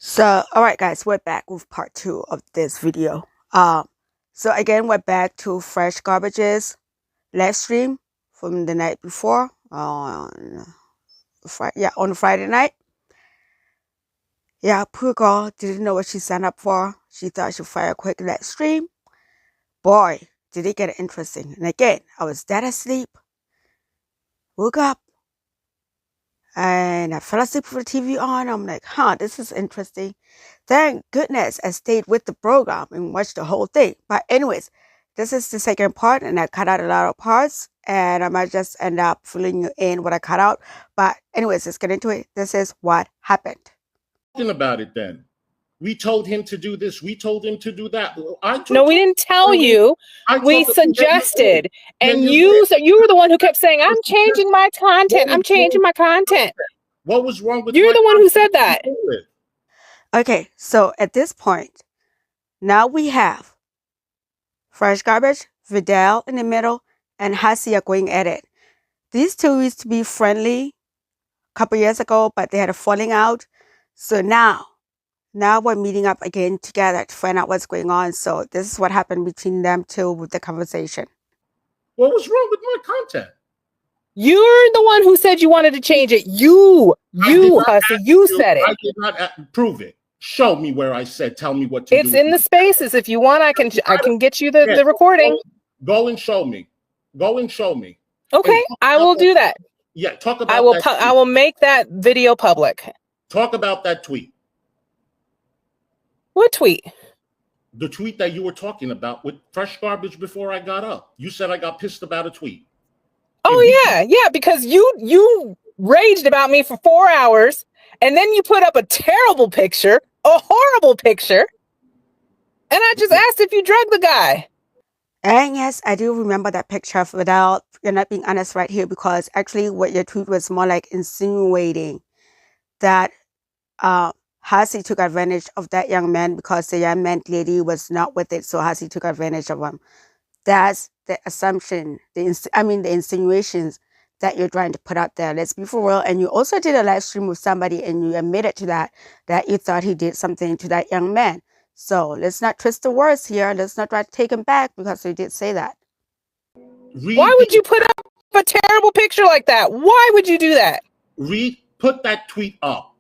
So, all right, guys, we're back with part two of this video. So again, we're back to Fresh Garbage's live stream from the night before on on Friday night. Yeah, poor girl didn't know what she signed up for. She thought she'd fire a quick live stream. Boy, did it get interesting! And again, I was dead asleep. Woke up. And I fell asleep with the TV on. I'm like, this is interesting. Thank goodness I stayed with the program and watched the whole thing. But anyways, this is the second part, and I cut out a lot of parts, and I might just end up filling you in what I cut out. But anyways, let's get into it. This is what happened. Talking about it then. We told him to do this. We told him to do that. No, we didn't tell you. We suggested. And you were the one who kept saying, I'm changing my content. I'm changing my content. What was wrong with You're the one who said that. Okay, so at this point, now we have Fresh Garbage, Vidal in the middle, and Hasia going at it. These two used to be friendly a couple years ago, but they had a falling out. So now we're meeting up again together to find out what's going on. So this is what happened between them two with the conversation. What was wrong with my content? You're the one who said you wanted to change it. You said it. I did not prove it. Show me where I said, tell me what to do. It's in the spaces. If you want, I can get you the recording. Go and show me. Go and show me. Okay, I will do that. Yeah, talk about I will make that video public. Talk about that tweet. What tweet? The tweet that you were talking about with Fresh Garbage before I got up. You said I got pissed about a tweet. Oh, yeah, because you raged about me for 4 hours, and then you put up a terrible picture, a horrible picture, and I just asked if you drugged the guy. And yes, I do remember that picture without you're not being honest right here, because actually what your tweet was more like insinuating that Hasi took advantage of that young man because the young man lady was not with it, so Hasi took advantage of him. That's the assumption, the insinuations that you're trying to put out there. Let's be for real. And you also did a live stream with somebody and you admitted to that you thought he did something to that young man. So let's not twist the words here. Let's not try to take him back because you did say that. Why would you put up a terrible picture like that? Why would you do that? Put that tweet up.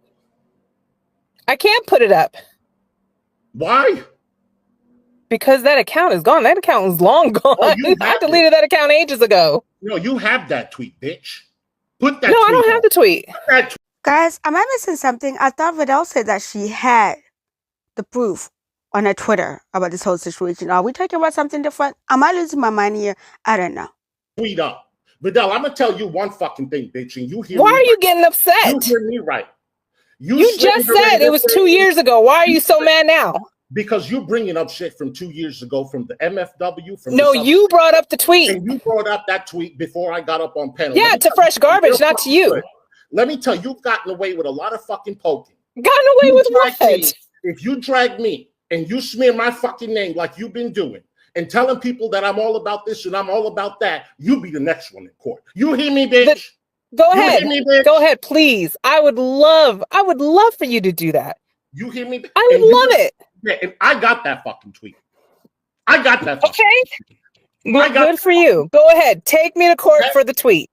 I can't put it up. Why? Because that account is gone. That account is long gone. I deleted that account ages ago. No, you have that tweet, bitch. Put that. No, I don't have the tweet. Guys, am I missing something? I thought Vidal said that she had the proof on her Twitter about this whole situation. Are we talking about something different? Am I losing my mind here? I don't know. Tweet up. Vidal, I'm going to tell you one fucking thing, bitch, and you hear Why are you getting upset? You hear me right. You just said it was 2 years ago. Why are you so mad now? Because you're bringing up shit from 2 years ago from the MFW. No, you brought up the tweet. And you brought up that tweet before I got up on panel. Yeah, to Fresh Garbage, not to you. Let me tell you, you've gotten away with a lot of fucking poking. Gotten away with what? If you drag me and you smear my fucking name like you've been doing and telling people that I'm all about this and I'm all about that, you be the next one in court. You hear me, bitch? Go ahead. Go ahead, please. I would love for you to do that. You hear me? I would love it. Yeah, and I got that fucking tweet. I got that. Okay. Good for you. Go ahead. Take me to court for the tweet.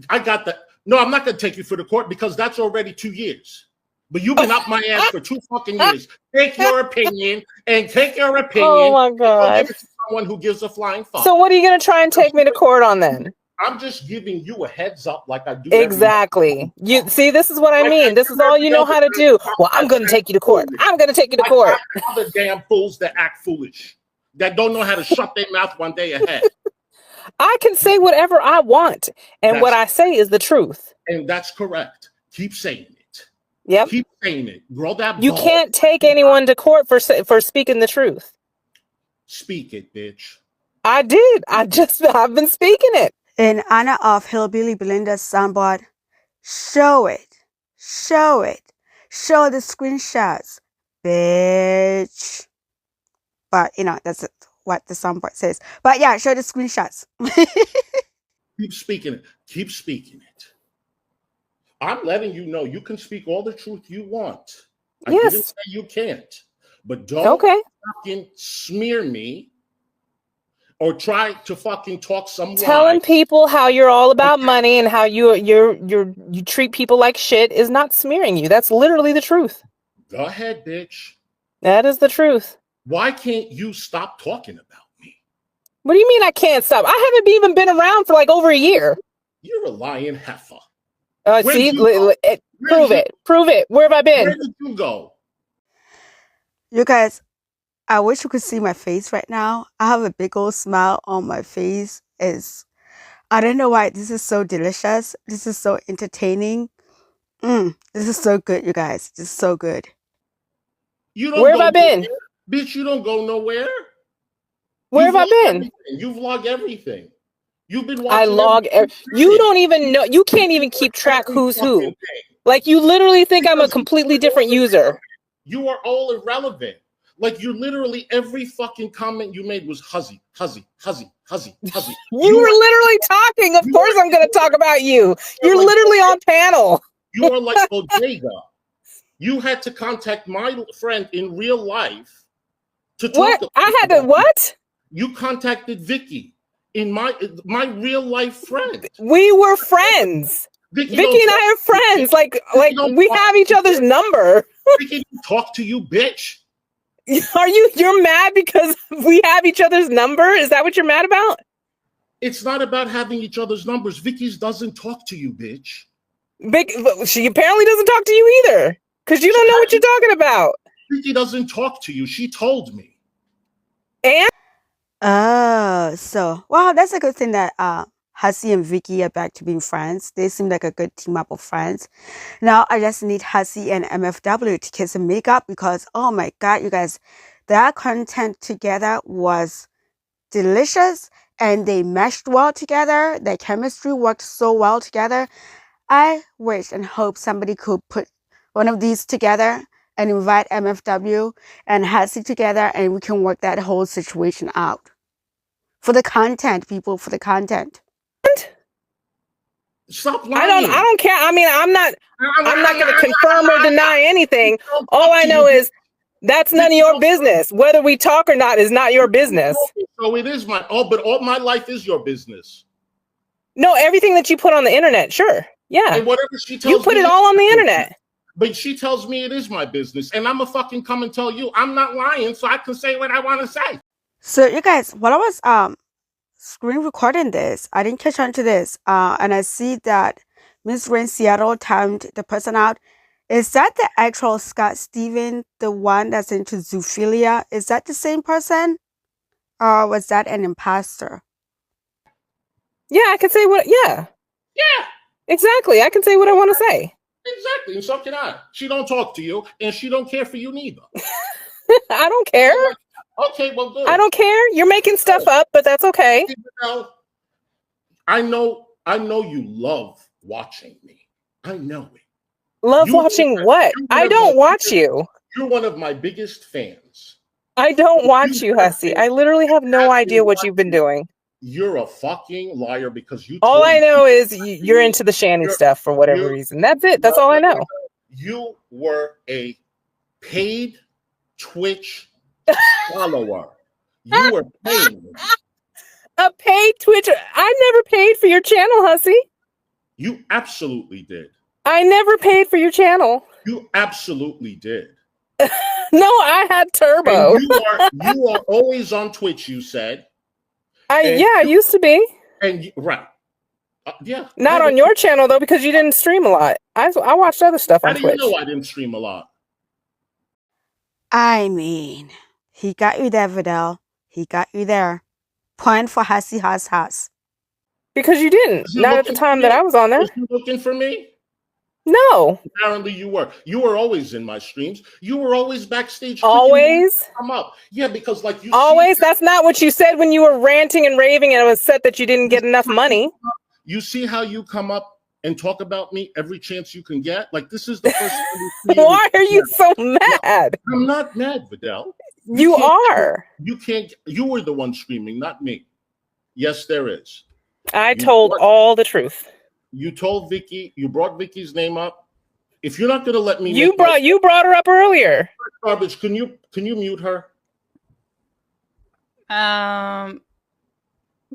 I got that. No, I'm not going to take you for the court because that's already 2 years. But you've been up my ass for 2 fucking years. Take your opinion and take your opinion. Oh my God. Give it to someone who gives a flying fuck. So what are you going to try and take me to court on then? I'm just giving you a heads up like I do. Exactly. You see, this is what I mean. This is all you know how to do. Well, I'm going to take you to court. I'm going to take you to court. Other damn fools that act foolish, that don't know how to shut their mouth one day ahead. I can say whatever I want. And what I say is the truth. And that's correct. Keep saying it. Yep. Keep saying it. Grow that You can't take anyone to court for speaking the truth. Speak it, bitch. I did. I've been speaking it. In honor of Hillbilly Belinda's soundboard, show it. Show it. Show the screenshots, bitch. But, that's what the soundboard says. But yeah, show the screenshots. Keep speaking it. Keep speaking it. I'm letting you know you can speak all the truth you want. I didn't Yes. say you can't. But don't fucking smear me or try to fucking talk some Telling lies. people how you're all about money and how you treat people like shit is not smearing you. That's literally the truth. Go ahead, bitch. That is the truth. Why can't you stop talking about me? What do you mean I can't stop? I haven't even been around for like over a year. You're a lying heifer. See, prove it. Prove it. Where have I been? Where did you go? You guys, I wish you could see my face right now. I have a big old smile on my face. I don't know why. This is so delicious. This is so entertaining. This is so good, you guys. This is so good. Where have I been? Bitch, you don't go nowhere. Where have I been? Everything. You vlog everything. You've been watching. I log. You don't even know. You can't even keep track who's who. Like, you literally think I'm a completely different user. You are all irrelevant. Like, you literally, every fucking comment you made was huzzy. You were literally talking. Of course I'm going to talk about you. You're like, literally on panel. You are like Bodega. You had to contact my friend in real life to talk. What? I had to what? You contacted Vicky, in my real life friend. We were friends. Vicky and I are friends. Like we have each other's number. Vicky didn't talk to you, bitch. You're mad because we have each other's number? Is that what you're mad about? It's not about having each other's numbers. Vicky's doesn't talk to you, bitch. She apparently doesn't talk to you either. Because you don't know what you're talking about. Vicky doesn't talk to you. She told me. And? Well, that's a good thing that Hussey and Vicky are back to being friends. They seem like a good team up of friends. Now I just need Hussey and MFW to kiss and make up because, oh my God, you guys, their content together was delicious and they meshed well together. Their chemistry worked so well together. I wish and hope somebody could put one of these together and invite MFW and Hussey together and we can work that whole situation out. For the content, people, for the content. Stop lying. I don't care. I mean, I'm not going to confirm or deny anything. All I know is that's none of your business. Whether we talk or not is not your business. So it is but all my life is your business. No, everything that you put on the internet, sure. Yeah. And whatever she tells you put it all on the internet. But she tells me it is my business. And I'm going to fucking come and tell you I'm not lying so I can say what I want to say. So you guys, while I was screen recording this, I didn't catch on to this. And I see that Miss Rain Seattle timed the person out. Is that the actual Scott Steven, the one that's into zoophilia? Is that the same person? Or was that an imposter? Yeah, I can say Yeah. Exactly. I can say what I want to say. Exactly. And so can I. She don't talk to you and she don't care for you neither. I don't care. Okay, well, good. I don't care. You're making stuff up, but that's okay. I know you love watching me. I know it. Love watching what? I don't watch you. You're one of my biggest fans. I don't watch you, Hussey. I literally have no idea what you've been doing. You're a fucking liar because you. All I know is you're into the Shanny stuff for whatever reason. That's it. That's all I know. You were a paid Twitch follower. You were paying me. A paid Twitch. I never paid for your channel, Hussey. You absolutely did. I never paid for your channel. You absolutely did. No, I had Turbo. And you are always on Twitch, you said. I used to be. And right. Yeah. Not on your channel, though, because you didn't stream a lot. I watched other stuff on Twitch. How do you know I didn't stream a lot? I mean, he got you there, Vidal. He got you there. Point for Hussey Huss. Because you didn't. Not at the time that I was on there. Was you looking for me? No. Apparently you were. You were always in my streams. You were always backstage. Always? Come up. Yeah, because like you. Always? That's not what you said when you were ranting and raving and it was said that you didn't get enough money. You see how you come up and talk about me every chance you can get? Like this is the first time. Why are you so mad? I'm not mad, Vidal. You are. You can't. You were the one screaming, not me. Yes, there is. I told all the truth. You told Vicky. You brought Vicky's name up. If you're not gonna let me, you brought her up earlier. Garbage. Can you mute her?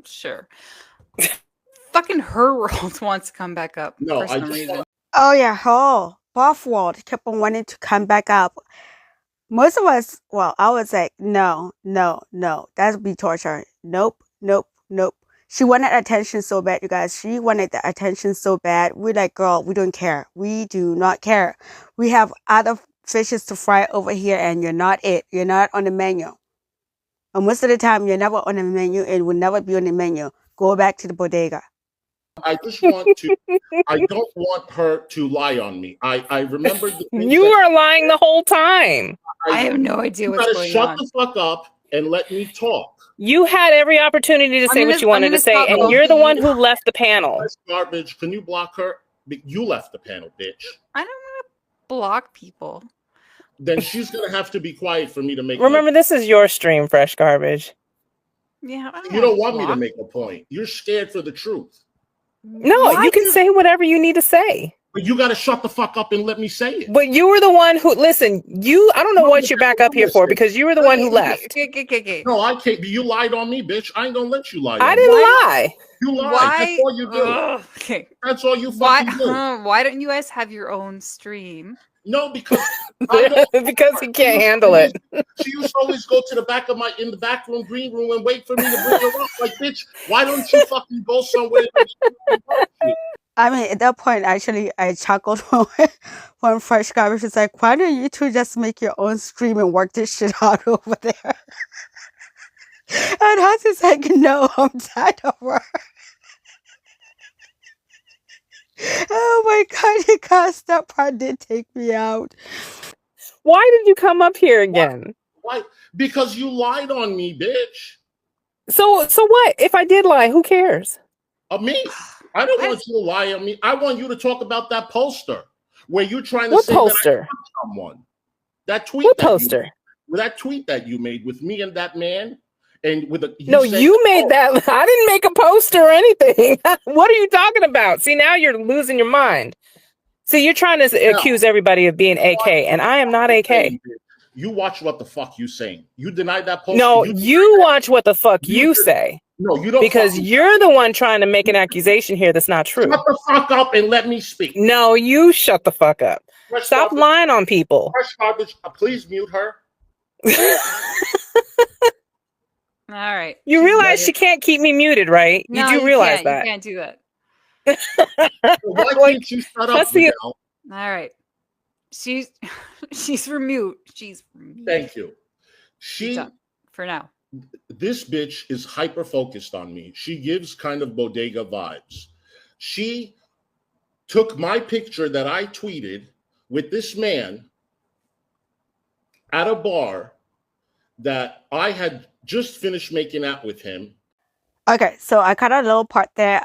Sure. Fucking her world wants to come back up for some reason. Oh yeah, Buff World kept on wanting to come back up. Most of us, well, I was like, no, that'd be torture. Nope. She wanted attention so bad, you guys. She wanted the attention so bad. We're like, girl, we don't care. We do not care. We have other fishes to fry over here, and you're not it. You're not on the menu. And most of the time, you're never on the menu and will never be on the menu. Go back to the bodega. I just want to. I don't want her to lie on me. I remember the things you were lying the whole time. I have no idea what's going on. Shut the fuck up and let me talk. You had every opportunity to say what you wanted to say, and you're the one who left the panel. That's garbage. Can you block her? You left the panel, bitch. I don't want to block people. Then she's gonna have to be quiet for me to make. Remember, this is your stream, Fresh Garbage. Yeah, you don't want me to make a point. You're scared for the truth. No, you can say whatever you need to say. But you got to shut the fuck up and let me say it. But you were the one who, listen, I don't know what you're back up here for, because you were the one who left. No, I can't. You lied on me, bitch. I ain't gonna let you lie. I didn't lie. You lied. Why? That's all you do. Okay. That's all you fucking do. Why don't you guys have your own stream? No, because because he can't handle it. She used to always go to the back of in the back room, green room, and wait for me to bring her up. Like, bitch, why don't you fucking go somewhere? I mean, at that point, actually, I chuckled when Fresh Garbage was like, why don't you two just make your own stream and work this shit out over there? And Hans is like, no, I'm tired of her. Oh my God, you guys, that part did take me out. Why did you come up here again? Why? Because you lied on me, bitch. So what? If I did lie, who cares? Me? I don't want you to lie on me. I want you to talk about that poster where you're trying to what say poster? that I touched someone. That tweet. What poster? That tweet that you made with me and that man. And with you made that. I didn't make a poster or anything. What are you talking about? See, now you're losing your mind. See, you're trying to accuse everybody of being AK, and I am not AK. You watch what the fuck you saying. You denied that poster. No, you watch what the fuck you say. No, you don't. Because you're the one trying to make an accusation here that's not true. Shut the fuck up and let me speak. No, you shut the fuck up. Stop lying on people. Fresh Garbage, please mute her. All right. You realize she can't keep me muted, right? No, you do realize that. You can't do that. Why can't you shut up, Vidal? All right. She's for mute. She's for mute. Thank you. For now. This bitch is hyper focused on me. She gives kind of bodega vibes. She took my picture that I tweeted with this man at a bar that I had just finished making out with him. Okay, so I cut out a little part there.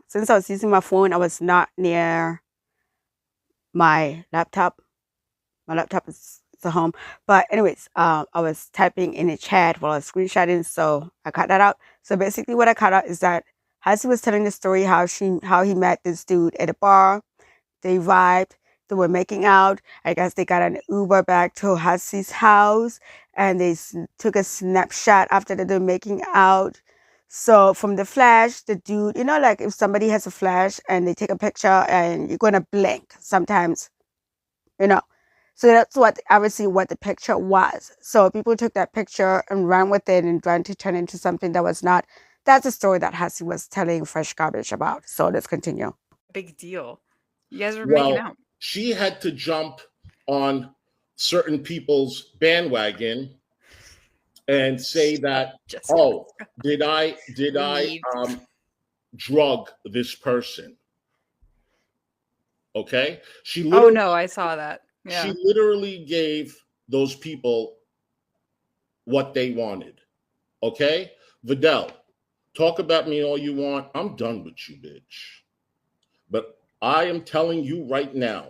Since I was using my phone, I was not near my laptop. My laptop is at home. But anyways, I was typing in a chat while I was screenshotting, so I cut that out. So basically what I cut out is that Hasi was telling the story how he met this dude at a bar. They vibed. They were making out. I guess they got an Uber back to Hasi's house, and they took a snapshot after they were making out. So from the flash, the dude, like if somebody has a flash and they take a picture and you're going to blink sometimes, So that's obviously what the picture was. So people took that picture and ran with it and tried to turn it into something that was not. That's a story that Hasi was telling Fresh Garbage about. So let's continue. Big deal. You guys were making out. She had to jump on certain people's bandwagon and say that, did I drug this person? Okay? I saw that. Yeah. She literally gave those people what they wanted. Okay? Vidal, talk about me all you want. I'm done with you, bitch. But I am telling you right now,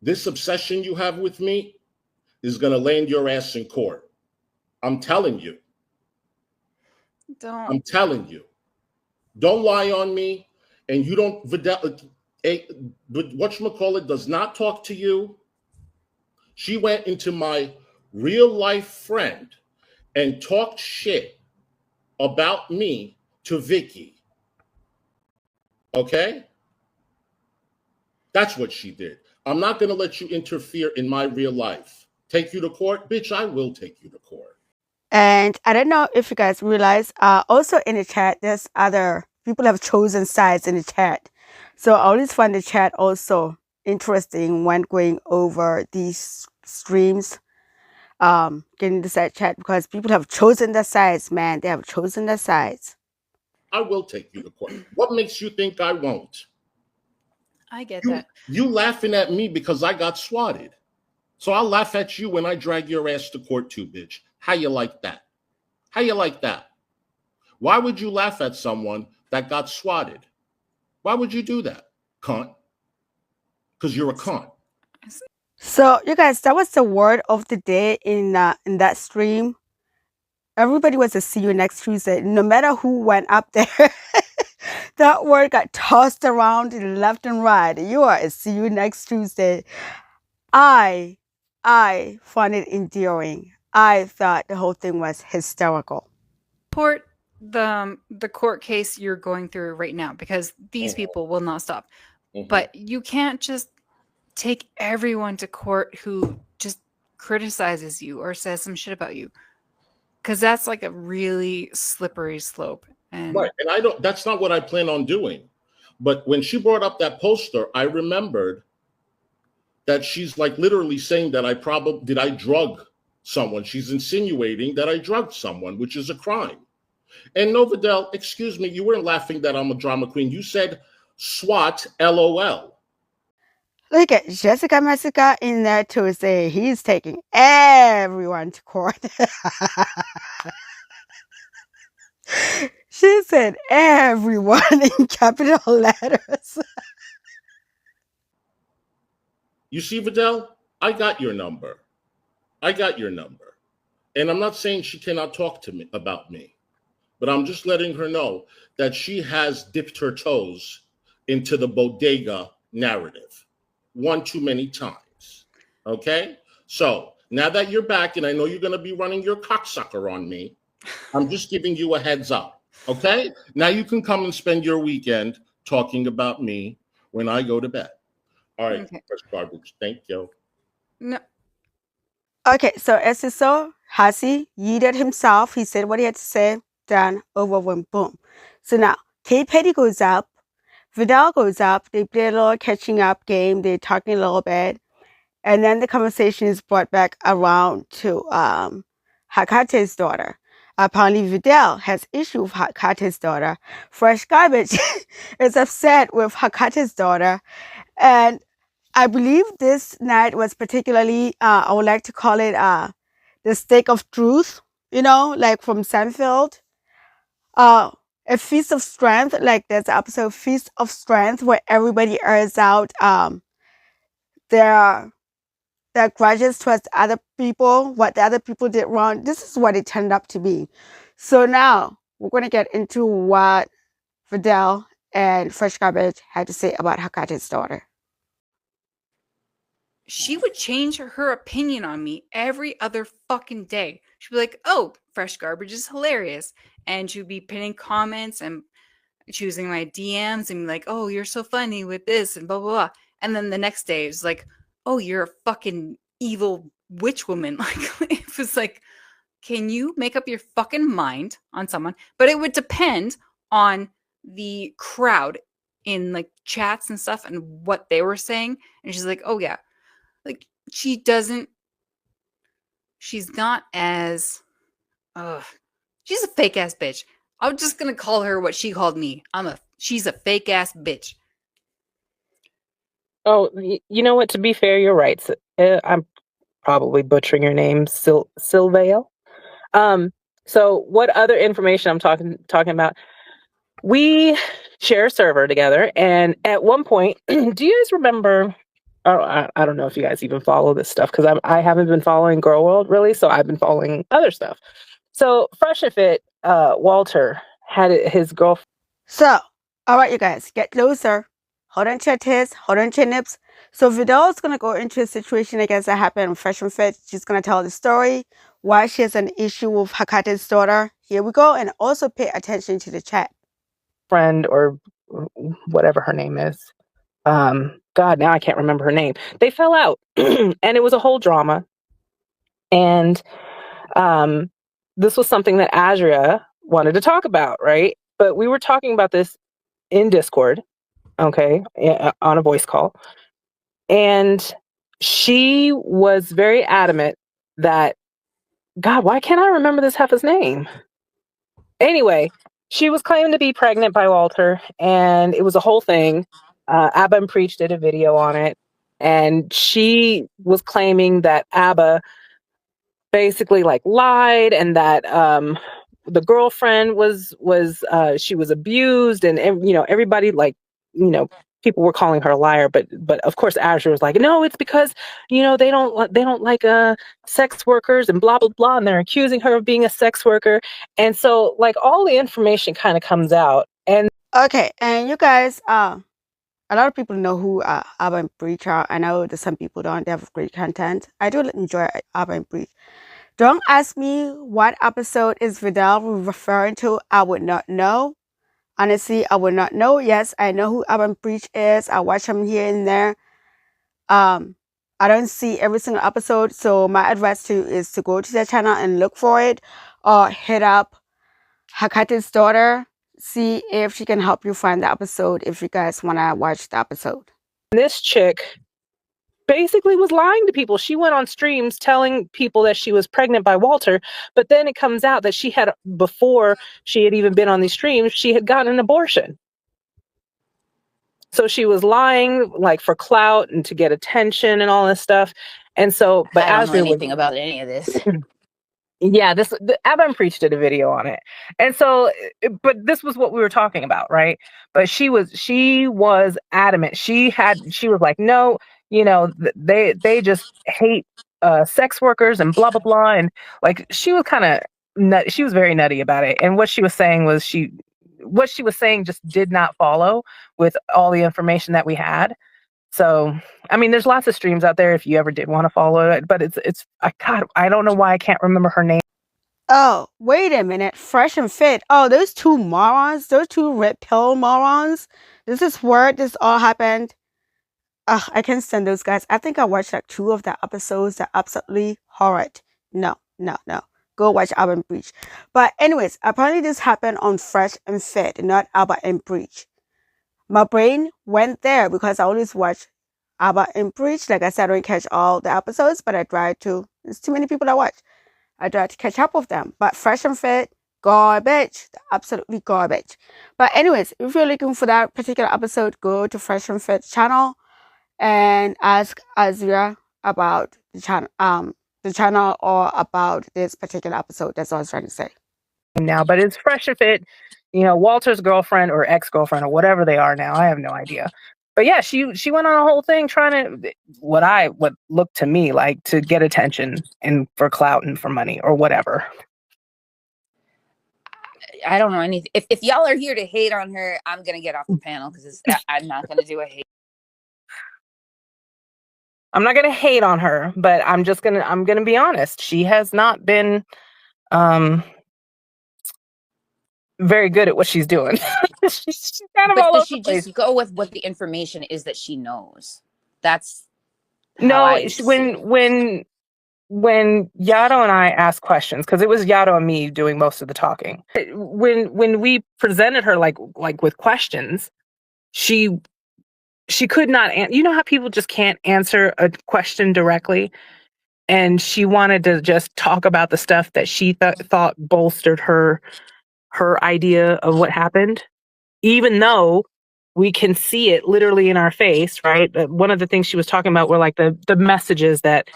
this obsession you have with me is going to land your ass in court. I'm telling you. I'm telling you. Don't lie on me. And you don't, Vidal, whatchamacallit does not talk to you. She went into my real life friend and talked shit about me to Vicky. Okay? That's what she did. I'm not going to let you interfere in my real life. Take you to court? Bitch, I will take you to court. And I don't know if you guys realize, also in the chat, there's other people have chosen sides in the chat. So I always find the chat also interesting when going over these streams, getting the side chat, because people have chosen their sides, man. They have chosen their sides. I will take you to court. What makes you think I won't? I get that. You laughing at me because I got swatted. So I'll laugh at you when I drag your ass to court too, bitch. How you like that? How you like that? Why would you laugh at someone that got swatted? Why would you do that, cunt? Because you're a cunt. So you guys, that was the word of the day in that stream. Everybody was a see you next Tuesday. No matter who went up there, that word got tossed around left and right. You are a see you next Tuesday. I found it endearing. I thought the whole thing was hysterical. Report the court case you're going through right now, because these people will not stop. But you can't just take everyone to court who just criticizes you or says some shit about you, because that's like a really slippery slope. And right, and that's not what I plan on doing. But when she brought up that poster, I remembered that she's like literally saying that I drug someone. She's insinuating that I drugged someone, which is a crime. And no, Vidal, excuse me, you weren't laughing that I'm a drama queen. You said SWAT, LOL. Look at Jessica Messica in there Tuesday. He's taking everyone to court. She said everyone in capital letters. You see, Vidal, I got your number. I got your number. And I'm not saying she cannot talk to me about me, but I'm just letting her know that she has dipped her toes into the bodega narrative one too many times. Okay? So now that you're back, and I know you're going to be running your cocksucker on me, I'm just giving you a heads up. Okay? Now you can come and spend your weekend talking about me when I go to bed. All right, Okay. fresh garbage. Thank you. no, Okay, so as you saw, Hasi yeeted himself. He said what he had to say. Done. Over. Went. Boom. So now, Kate Petty goes up. Vidal goes up. They play a little catching up game. They're talking a little bit. And then the conversation is brought back around to Hakate's daughter. Apparently, Vidal has issue with Hakate's daughter. Fresh Garbage is upset with Hakate's daughter. And I believe this night was particularly, I would like to call it the stake of truth, like from Seinfeld. A feast of strength, like there's an episode Feast of Strength where everybody airs out their grudges towards other people, what the other people did wrong. This is what it turned up to be. So now we're going to get into what Vidal and Fresh Garbage had to say about Hakate's daughter. she would change her opinion on me every other fucking day. She'd be like, oh, Fresh Garbage is hilarious. And she'd be pinning comments and choosing my DMs and be like, oh, you're so funny with this and blah, blah, blah. And then the next day, it was like, oh, you're a fucking evil witch woman. Like, it was like, can you make up your fucking mind on someone? But it would depend on the crowd in like chats and stuff and what they were saying. And she's like, oh, yeah. Like, she's not as, she's a fake ass bitch. I'm just gonna call her what she called me. She's a fake ass bitch. Oh, you know what? To be fair, you're right. I'm probably butchering your name, Silvale. So what other information I'm talking about? We share a server together, and at one point, do you guys remember? I don't know if you guys even follow this stuff because I haven't been following Girl World really, so I've been following other stuff. So Fresh and Fit, Walter had his girlfriend. So, all right, you guys, get closer. hold on to your tits, hold on to your nips. So Vidal's going to go into a situation, I guess, that happened in Fresh and Fit. She's going to tell the story, why she has an issue with Hakate's daughter. Here we go. And also pay attention to the chat. Friend or whatever her name is. God, now I can't remember her name. They fell out and it was a whole drama. And this was something that Azria wanted to talk about, right? But we were talking about this in Discord, okay, on a voice call. And she was very adamant that, God, why can't I remember this heifer's name? Anyway, she was claiming to be pregnant by Walter, and it was a whole thing. Abba and Preach did a video on it, and she was claiming that Abba basically like lied, and that the girlfriend was she was abused, and everybody, like, people were calling her a liar, but of course Azure was like, no, it's because they don't like sex workers and blah blah blah, and they're accusing her of being a sex worker. And so like all the information kind of comes out. And okay, and you guys, a lot of people know who Abba and Breach are. I know that some people don't. They have great content. I do enjoy Abba and Breach. Don't ask me what episode is Vidal referring to. I would not know. Honestly, I would not know. Yes, I know who Abba and Breach is. I watch him here and there. I don't see every single episode, so my advice to you is to go to their channel and look for it, or hit up Hakate's daughter, see if she can help you find the episode if you guys want to watch the episode. this chick basically was lying to people. She went on streams telling people that she was pregnant by Walter, but then it comes out that she had, before she had even been on these streams, she had gotten an abortion. So she was lying, like, for clout and to get attention and all this stuff. And so, but I don't know anything about any of this. Yeah, Abba Preach did a video on it. And so, but this was what we were talking about, right? But she was adamant. She was like, no, they just hate sex workers and blah blah blah. And like, she was kind of she was very nutty about it. And what she was saying just did not follow with all the information that we had. So, I mean, there's lots of streams out there if you ever did want to follow it, but I don't know why I can't remember her name. Oh, wait a minute. Fresh and Fit. Oh, those two morons, those two red pill morons. This is where this all happened. I can't stand those guys. I think I watched like 2 of the episodes. They're absolutely horrid. No. Go watch Abba and Breach. But anyways, apparently this happened on Fresh and Fit, not Abba and Breach. My brain went there because I always watch Abba and Breach. Like I said, I don't catch all the episodes, but I try to. There's too many people I watch. I try to catch up with them. But Fresh and Fit, garbage. Absolutely garbage. But anyways, if you're looking for that particular episode, go to Fresh and Fit channel and ask Azria about the channel or about this particular episode. That's all I was trying to say. Now, but it's Fresh and Fit, Walter's girlfriend or ex-girlfriend or whatever they are now. I have no idea. But yeah, she went on a whole thing trying to, what looked to me like, to get attention and for clout and for money or whatever. I don't know anything. If y'all are here to hate on her, I'm gonna get off the panel because I'm not gonna do a hate. I'm not gonna hate on her, but I'm gonna be honest. She has not been very good at what she's doing. She's kind of all over the place. Just go with what the information is that she knows. That's when Yato and I asked questions, because it was Yato and me doing most of the talking. When we presented her like with questions, she could not answer. You know how people just can't answer a question directly, and she wanted to just talk about the stuff that she thought bolstered her idea of what happened, even though we can see it literally in our face, right? One of the things she was talking about were like the messages that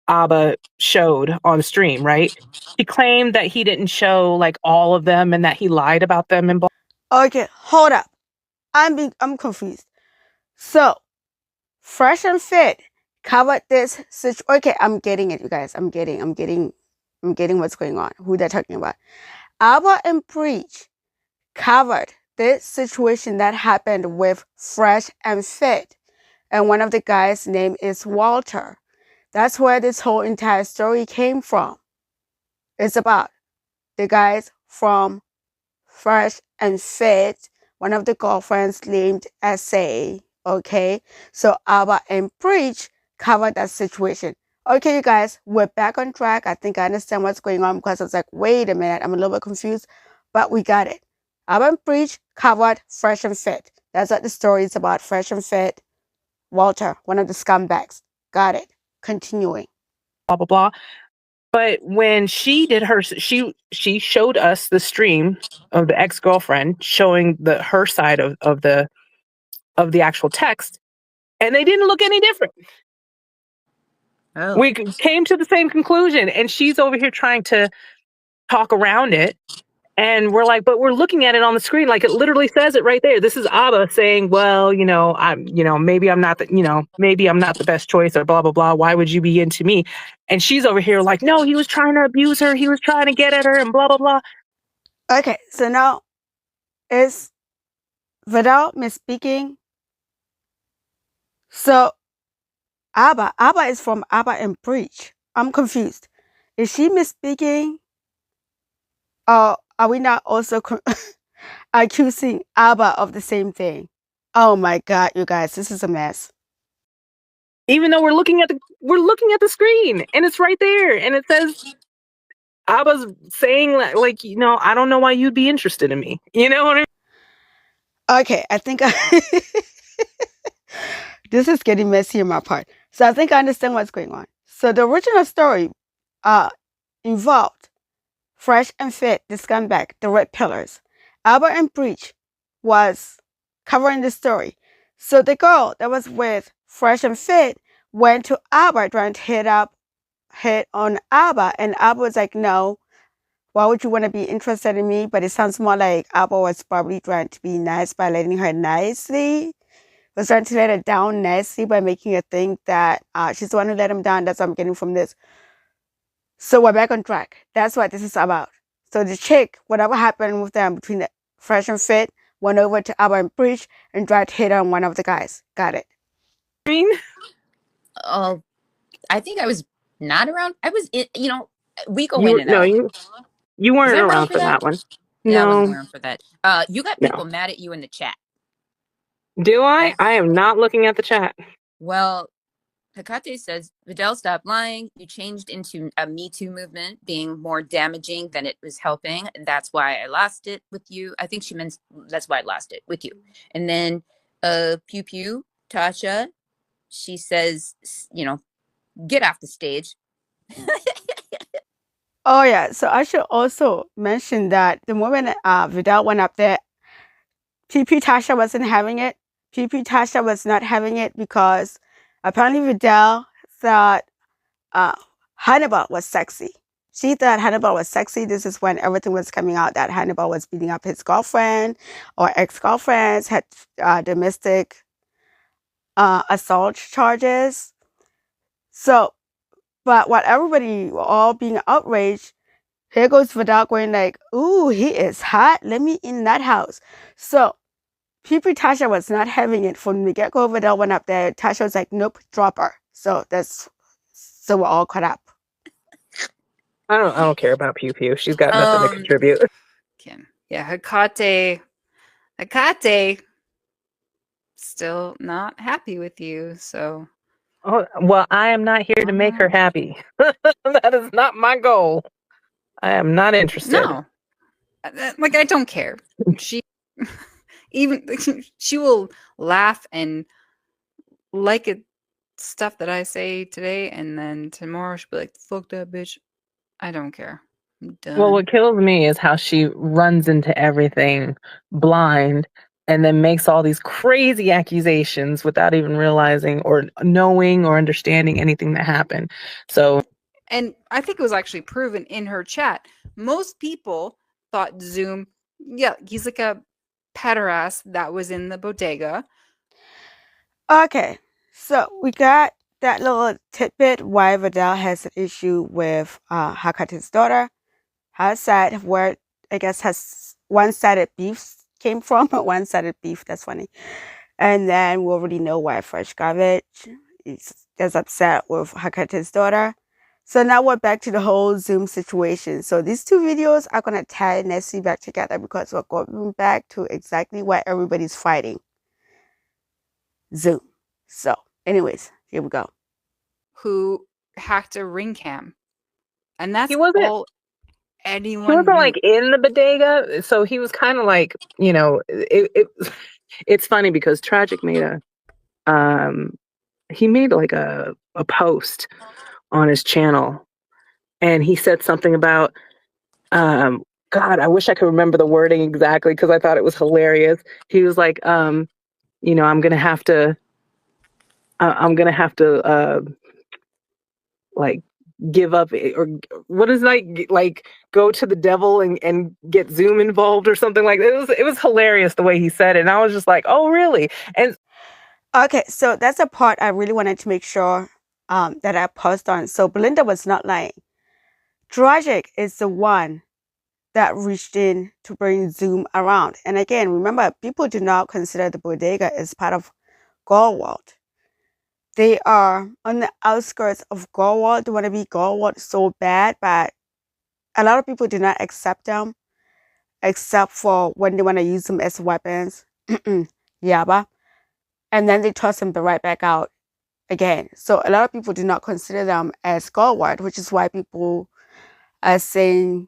Abba showed on stream, right? She claimed that he didn't show like all of them and that he lied about them. And okay, hold up. I'm confused. So, Fresh and Fit covered this situation. Okay, I'm getting it, you guys. I'm getting what's going on. Who they're talking about. Abba and Preach covered this situation that happened with Fresh and Fit, and one of the guys' name is Walter. That's where this whole entire story came from. It's about the guys from Fresh and Fit, one of the girlfriends named SA. Okay, so Abba and Preach covered that situation. Okay, you guys, we're back on track. I think I understand what's going on because I was like, wait a minute, I'm a little bit confused, but we got it. Abba and Preach covered Fresh and Fit. That's what the story is about. Fresh and Fit. Walter, one of the scumbags. Got it. Continuing. Blah blah blah. But when she did her, she showed us the stream of the ex-girlfriend showing her side of the actual text, and they didn't look any different. Oh. We came to the same conclusion, and she's over here trying to talk around it. And we're like, but we're looking at it on the screen, like it literally says it right there. This is Abba saying, well, maybe I'm not the best choice, or blah blah blah. Why would you be into me? And she's over here like, no, he was trying to abuse her. He was trying to get at her, and blah blah blah. Okay, so now is Vidal misspeaking? So Abba is from Abba and Preach. I'm confused. Is she misspeaking? Or are we not also accusing Abba of the same thing? Oh my God, you guys, this is a mess. Even though we're looking at the screen, and it's right there, and it says Abba's saying like, I don't know why you'd be interested in me. You know what I mean? Okay, I think this is getting messy in my part. So I think I understand what's going on. So the original story involved Fresh and Fit, the scumbag, the red pillars. Albert and Breach was covering the story. So the girl that was with Fresh and Fit went to Albert trying to hit on Albert, and Albert was like, no, why would you want to be interested in me? But it sounds more like Albert was probably trying to be nice by letting her nicely. Was trying to let her down nicely by making her think that she's the one who let him down. That's what I'm getting from this. So we're back on track. That's what this is about. So the chick, whatever happened with them between the Fresh and Fit, went over to Albert and Preach and tried to hit on one of the guys. Got it. Oh, I think I was not around. I was, we go in and out. You Was weren't I around for that one. Yeah, I No, wasn't around for that. You got people mad at you in the chat. Do I? I am not looking at the chat. Well, Hecate says, Vidal, stop lying. You changed into a Me Too movement being more damaging than it was helping. And that's why I lost it with you. I think she meant that's why I lost it with you. And then Pew Pew, Tasha, she says, get off the stage. Oh, yeah. So I should also mention that the moment Vidal went up there, PP Tasha wasn't having it. PP Tasha was not having it because apparently Vidal thought Hannibal was sexy. She thought Hannibal was sexy. This is when everything was coming out that Hannibal was beating up his girlfriend or ex-girlfriends, had domestic assault charges. So, but while everybody were all being outraged, here goes Vidal going like, ooh, he is hot. Let me in that house. So, PP Tasha was not having it from the get-go. Vidal went up there. Tasha was like, nope, drop her. So we're all caught up. I don't care about Pew Pew. She's got nothing to contribute. Kim. Yeah, Hecate still not happy with you, so. Oh, well, I am not here to make her happy. That is not my goal. I am not interested. No. Like, I don't care. She will laugh and like it stuff that I say today, and then tomorrow she'll be like, fuck that bitch. I don't care. I'm done. Well, what kills me is how she runs into everything blind and then makes all these crazy accusations without even realizing or knowing or understanding anything that happened. So, and I think it was actually proven in her chat. Most people thought Zoom, yeah, he's like a pederast that was in the bodega. Okay, so we got that little tidbit why Vidal has an issue with Hakate's daughter. Her side, where I guess has one-sided beefs came from. One-sided beef. That's funny. And then we already know why Fresh Garbage is upset with Hakate's daughter. So now we're back to the whole Zoom situation. So these two videos are going to tie nicely back together because we're going back to exactly why everybody's fighting. Zoom. So anyways, here we go. Who hacked a ring cam. And that's He wasn't- all anyone He wasn't knew. like in the bodega, so he was kind of like, you know, it's funny because Tragic made he made like a post on his channel, and he said something about God, I wish I could remember the wording exactly because I thought it was hilarious. He was like, you know, I'm gonna have to like give up or what is like go to the devil and get Zoom involved or something like that. It was hilarious the way he said it, and I was just like, oh really? And okay, so that's a part I really wanted to make sure that I paused on. So Belinda was not lying. Tragic is the one that reached in to bring Zoom around. And again, remember, people do not consider the bodega as part of Gorwald. They are on the outskirts of Gorwald. They want to be Gorwald so bad, but a lot of people do not accept them, except for when they want to use them as weapons. Yaba. And then they toss them right back out again. So a lot of people do not consider them as Gorwald, which is why people are saying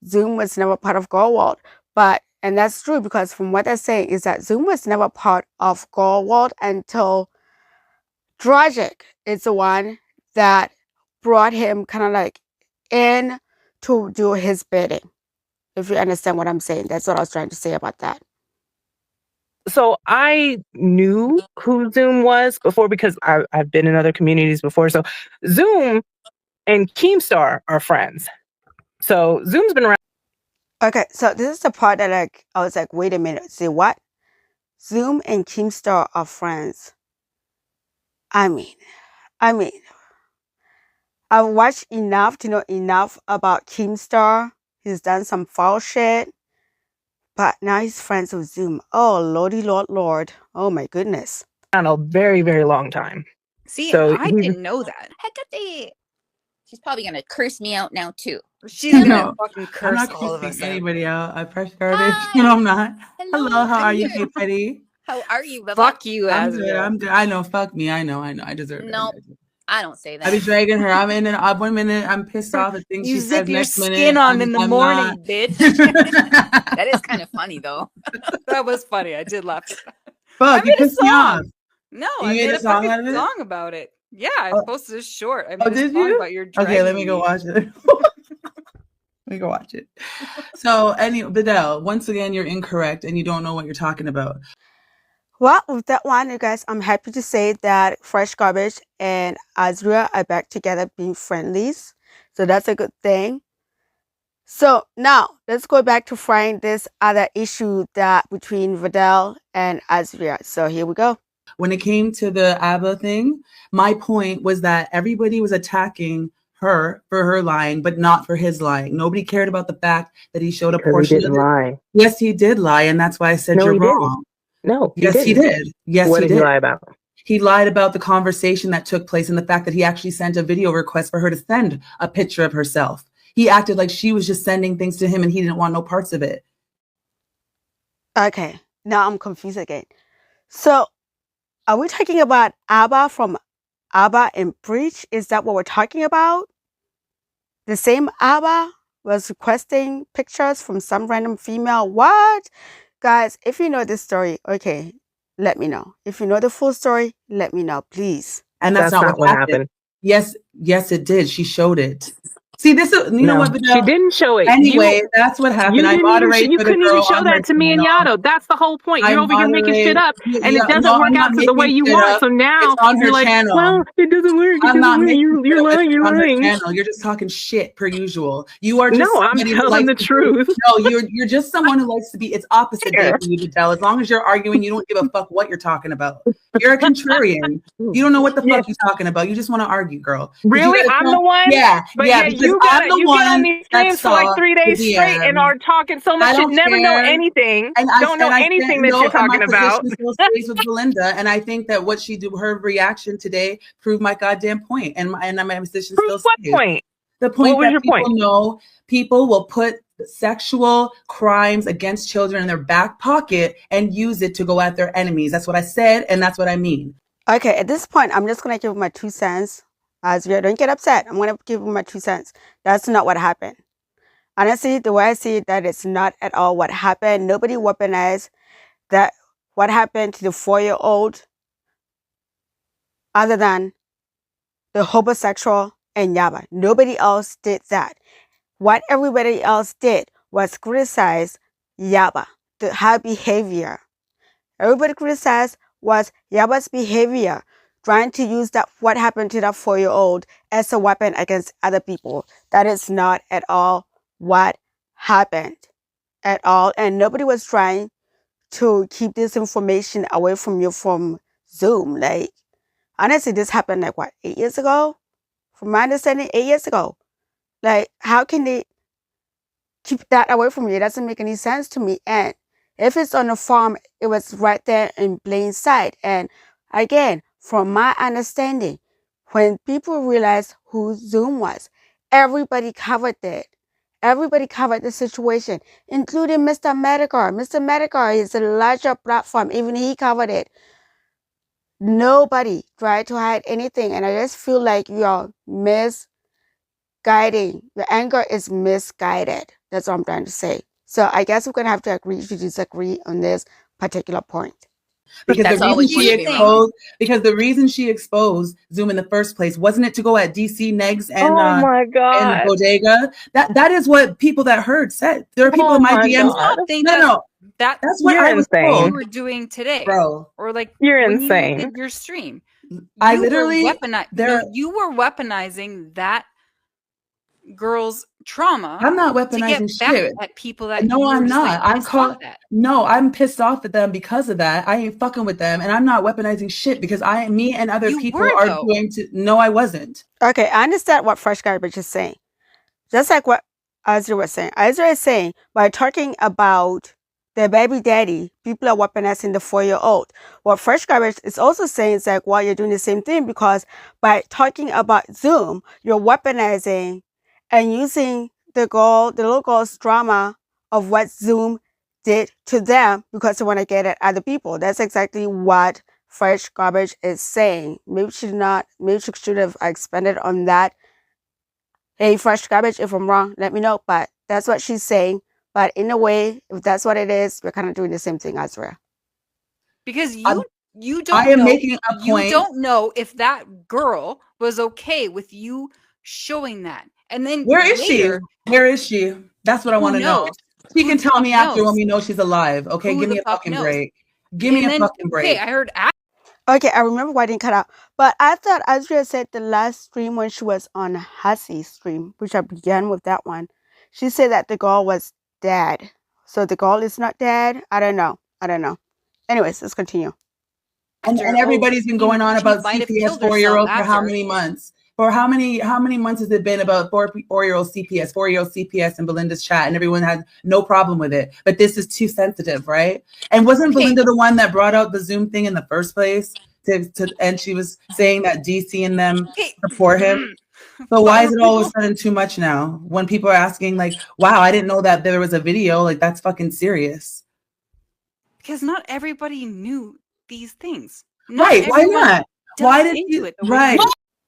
Zoom was never part of Gorwald. And that's true because from what they're saying is that Zoom was never part of Gorwald until Tragic is the one that brought him kind of like in to do his bidding. If you understand what I'm saying, that's what I was trying to say about that. so I knew who Zoom was before because I've been in other communities before. So Zoom and Keemstar are friends. So Zoom's been around. Okay, so this is the part that like I was like, wait a minute, say what? Zoom and Keemstar are friends. I mean, I've watched enough to know enough about Keemstar. He's done some foul shit, but now he's friends with Zoom. Oh, lordy lord. Oh my goodness. A very, very long time. See, So I didn't know that. Hecate. She's probably gonna curse me out now too. She's gonna No, fucking I'm curse not all of us cursing out. anybody out. I press garbage. Hi. No, I'm not. Hello, Hello, how I'm are you, here. Hey Petty? How are you, Bubba? Fuck you, I'm good. Azrael. I'm good. I know. Fuck me. I know. I deserve it. No, I don't say that. I be dragging her. I'm in and 1 minute I'm pissed off at things You she zip says. your Next skin minute, on in the I'm morning, not. bitch. That is kind of funny though. That was funny. I did laugh. Fuck, I you made a pissed me off. song. No, You I made made a a song fucking out of it? song about it. Yeah, I Oh. posted a short. I Oh, made a did song you? about your dragging Okay, let me go me. watch it. Let me go watch it. So, Bedell, once again, you're incorrect and you don't know what you're talking about. Well, with that one, you guys, I'm happy to say that Fresh Garbage and Azria are back together being friendlies. So that's a good thing. So now let's go back to find this other issue that between Vidal and Azria. So here we go. When it came to the ABBA thing, my point was that everybody was attacking her for her lying, but not for his lying. Nobody cared about the fact that he showed a portion of it. Lie. Yes, he did lie, and that's why I said No, you're he didn't. wrong. No, Yes, he did. Yes, what he did did. he lie about? He lied about the conversation that took place and the fact that he actually sent a video request for her to send a picture of herself. He acted like she was just sending things to him and he didn't want no parts of it. Okay, now I'm confused again. So are we talking about ABBA from ABBA and Breach? Is that what we're talking about? The same ABBA was requesting pictures from some random female. What? Guys, if you know this story, okay, let me know. If you know the full story, let me know, please. And that's not what happened. Yes, it did. She showed it. See, this is, you know what, Vidal? She didn't show it. Anyway, that's what happened. I moderate you for the couldn't girl even show on her that to me and channel. Yato. That's the whole point. You're I over here making shit up, and it doesn't no, work I'm out not to the way making you shit want. up. So now It's on her you're like, channel. well, it doesn't work. It I'm doesn't not work. making You're shit up. lying. It's You're on her lying. channel. You're just talking shit per usual. You are just No, I'm somebody who telling likes the to truth. No, you're just someone who likes to be. It's opposite day for you to tell. As long as you're arguing, you don't give a fuck what you're talking about. You're a contrarian. You don't know what the fuck you're talking about. You just want to argue, girl. Really? I'm the one? Yeah, But yeah. yeah, you you I'm the get on one these that streams for like saw 3 the days straight and DM. are talking so much I shit, don't never know care. anything, And don't know I anything stand that you're no, and my talking about. position still stays with Belinda. And I think that what she do, her reaction today, proved my goddamn point, and my position Prove still what stays. point? The What point was that your people point? know people will put sexual crimes against children in their back pocket and use it to go at their enemies. That's what I said, and that's what I mean. Okay, at this point, I'm just going to give my 2 cents. Azria, don't get upset. I'm going to give my 2 cents. That's not what happened. Honestly, the way I see it, that is not at all what happened. Nobody weaponized that. What happened to the 4-year-old other than the homosexual and Yaba. Nobody else did that. What everybody else did was criticize Yaba, her behavior. Everybody criticized was Yaba's behavior, trying to use that what happened to that 4-year-old as a weapon against other people. That is not at all what happened at all. And nobody was trying to keep this information away from you from Zoom. Like, honestly, this happened like what, 8 years ago? From my understanding, 8 years ago. Like, how can they keep that away from you? It doesn't make any sense to me. And if it's on a farm, it was right there in plain sight. And again, from my understanding, when people realized who Zoom was, everybody covered it. Everybody covered the situation, including Mr. Medicare. Mr. Medicare is a larger platform. Even he covered it. Nobody tried to hide anything. And I just feel like you're misguiding. Your anger is misguided. That's what I'm trying to say. So I guess we're going to have to agree to disagree on this particular point. Because That's the reason always she going to be wrong. exposed Zoom in the first place wasn't it to go at DC Negs and Oh my God. Bodega. That is what people that heard said. There are people Oh in my my DMs. God. I think No, that's what You're I was insane. what told, you were doing today, bro. or like You're when insane. you did your stream. I You literally were you were weaponizing that girl's trauma. I'm not to get weaponizing back shit. at people that No, you were I'm just, not. like, pissed off at. No, I'm pissed off at them because of that. I ain't fucking with them, and I'm not weaponizing shit because me and other You people were, are though. going to. No, I wasn't. Okay, I understand what Fresh Garbage is saying. Just like what Azra was saying. Azra is saying, by talking about the baby daddy, people are weaponizing the 4-year-old. What Fresh Garbage is also saying is like, well, you're doing the same thing because by talking about Zoom, you're weaponizing and using the little girl's drama of what Zoom did to them because they want to get at other people. That's exactly what Fresh Garbage is saying. Maybe she should have expanded on that. Hey, Fresh Garbage, if I'm wrong, let me know. But that's what she's saying. But in a way, if that's what it is, we're kind of doing the same thing as well. Because you don't I am know, making a point. You don't know if that girl was okay with you showing that. And then Where is later, she? Where is she? That's what I Who want to know. knows? She Who can the tell fuck me after knows? when we know she's alive. Okay, Who give me the a fuck fucking knows? break. Give me And a then, fucking break. okay, I heard Okay, I remember why I didn't cut out. But I thought Azria said the last stream when she was on Hassie's stream, which I began with that one. She said that the girl was dead. So the girl is not dead? I don't know. Anyways, let's continue. And everybody's been going on about CPS 4-year-olds for how many months? For how many months has it been about 4-year-old CPS, 4-year-old CPS in Belinda's chat, and everyone had no problem with it. But this is too sensitive, right? And wasn't Belinda the one that brought out the Zoom thing in the first place? And she was saying that DC and them support him. So why is it all of a sudden too much now? When people are asking, like, wow, I didn't know that there was a video. Like, that's fucking serious. Because not everybody knew these things. Right? Why not? Why did you? Right.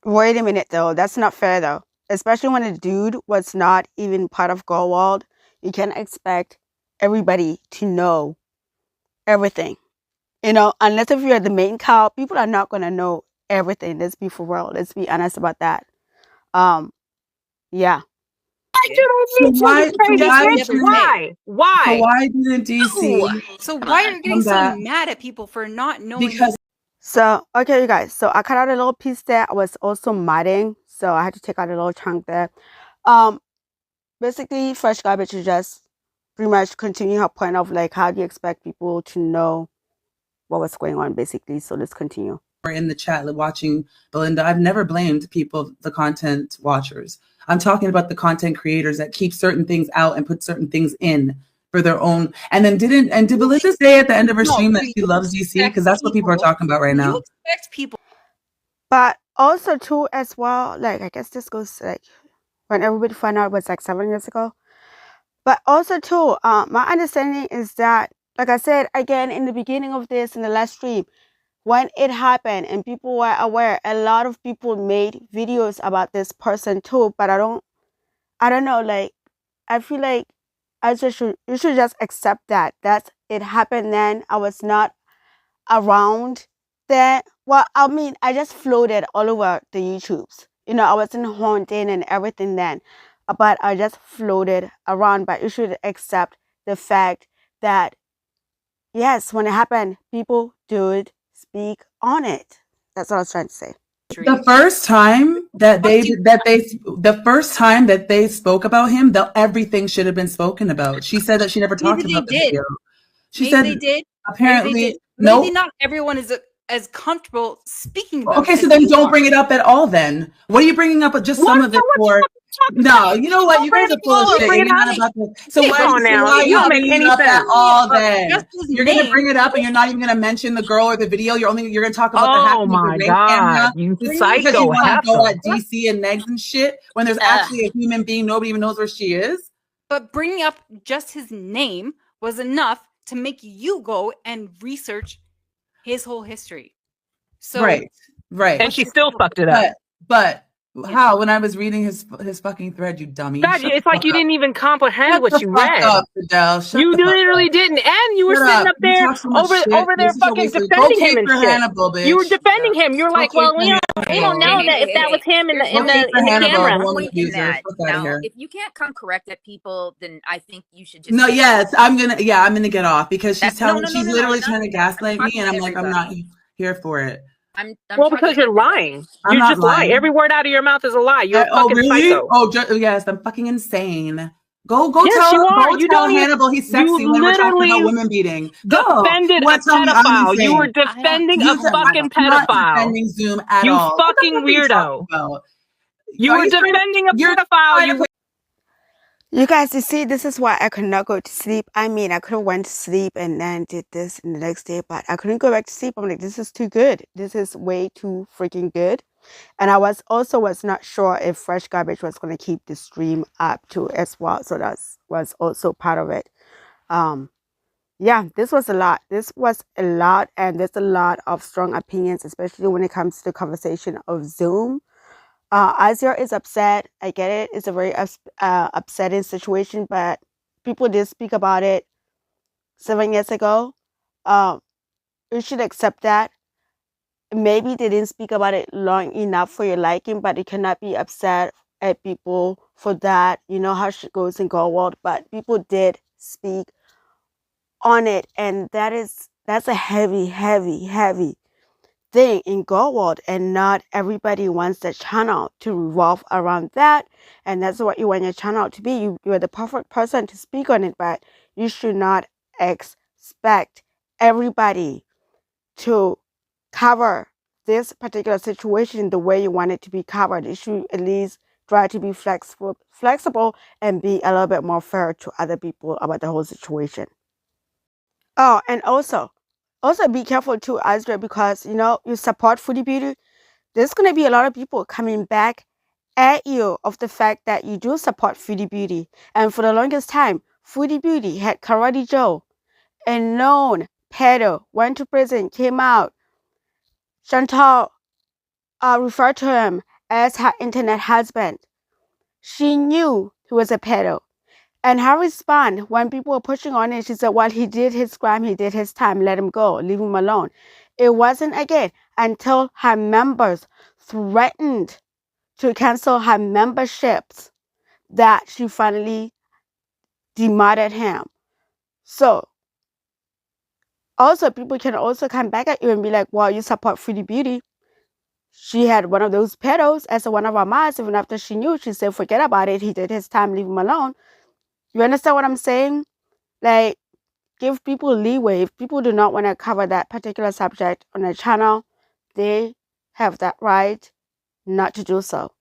Wait a minute, though. That's not fair, though. Especially when a dude was not even part of Goldwald. You can't expect everybody to know everything. You know, unless if you're the main cow, people are not going to know everything. Let's be for real. Let's be honest about that. Yeah. So why didn't DC? So why are you getting so mad at people for not knowing? Because so okay, you guys. So I cut out a little piece there. I was also modding, so I had to take out a little chunk there. Basically, Fresh Garbage is just pretty much continue her point of like, how do you expect people to know what was going on, basically? So let's continue. in the chat watching Belinda, I've never blamed people, the content watchers. I'm talking about the content creators that keep certain things out and put certain things in for their own. And then did Belinda say at the end of her stream that she loves DC? Because that's what people are talking about right now. You expect people. But also too as well, like I guess this goes like when everybody found out it was like 7 years ago. But also too, my understanding is that, like I said again in the beginning of this in the last stream, when it happened and people were aware, a lot of people made videos about this person too. But I don't know. Like I feel like you should just accept that it happened then. I was not around then. Well, I mean, I just floated all over the YouTubes. You know, I wasn't haunting and everything then, but I just floated around. But you should accept the fact that yes, when it happened, people did speak on it. That's what I was trying to say. The first time that they spoke about him, everything should have been spoken about. She said that she never talked about the video. She said they did. Apparently, no. Maybe not everyone is as comfortable speaking about. Okay, so then don't bring it up at all. Then what are you bringing up? Just some of it for? No, you know what? You guys are full of shit. You're not about to. So why are you bringing it up at all? Then you're gonna bring it up, and you're not even gonna mention the girl or the video. You're gonna talk about the hacking of the ring camera. You because psycho! You want to go at DC and Negs and shit when there's actually a human being. Nobody even knows where she is. But bringing up just his name was enough to make you go and research his whole history. So right, and she still fucked it up. But how? When I was reading his fucking thread, you dummy. God, it's like you didn't even comprehend what you read. You literally didn't, and you were sitting up there over there fucking defending him and shit. You were defending him. You're like, well, we don't know that if that was him in the camera. Now, if you can't come correct at people, then I think you should just. No, yes, I'm gonna get off because she's literally trying to gaslight me, and I'm like, I'm not here for it. I'm because you're lying. You're just lying. Every word out of your mouth is a lie. You're a fucking psycho. Oh, yes, I'm fucking insane. Go tell Hannibal he's sexy when we're talking about women beating. Defended a pedophile. You were defending a fucking pedophile. Defending Zoom at all. You fucking weirdo. You were defending a pedophile. You guys, you see, this is why I could not go to sleep. I mean, I could have went to sleep and then did this in the next day, but I couldn't go back to sleep. I'm like, this is too good. This is way too freaking good. And I was not sure if Fresh Garbage was going to keep the stream up too as well. So that was also part of it. Yeah, this was a lot. And there's a lot of strong opinions, especially when it comes to the conversation of Zoom. Azir is upset. I get it. It's a very upsetting situation, but people did speak about it 7 years ago. You should accept that. Maybe they didn't speak about it long enough for your liking, but you cannot be upset at people for that. You know how shit goes in Go World, but people did speak on it, and that's a heavy thing in Go World, and not everybody wants the channel to revolve around that, and that's what you want your channel to be. You're the perfect person to speak on it, but you should not expect everybody to cover this particular situation the way you want it to be covered. You should at least try to be flexible and be a little bit more fair to other people about the whole situation. Oh, and also be careful too, Azra, because you support Foodie Beauty. There's going to be a lot of people coming back at you of the fact that you do support Foodie Beauty. And for the longest time, Foodie Beauty had Karate Joe, a known pedo, went to prison, came out. Chantal referred to him as her internet husband. She knew he was a pedo. And her response when people were pushing on it, she said, well, he did his crime, he did his time, let him go, leave him alone. It wasn't again until her members threatened to cancel her memberships that she finally demoted him. So, also, people can also come back at you and be like, well, you support Foodie Beauty. She had one of those pedos as one of our mods, even after she knew, she said, forget about it, he did his time, leave him alone. You understand what I'm saying? Like, give people leeway. If people do not want to cover that particular subject on a channel, they have that right not to do so.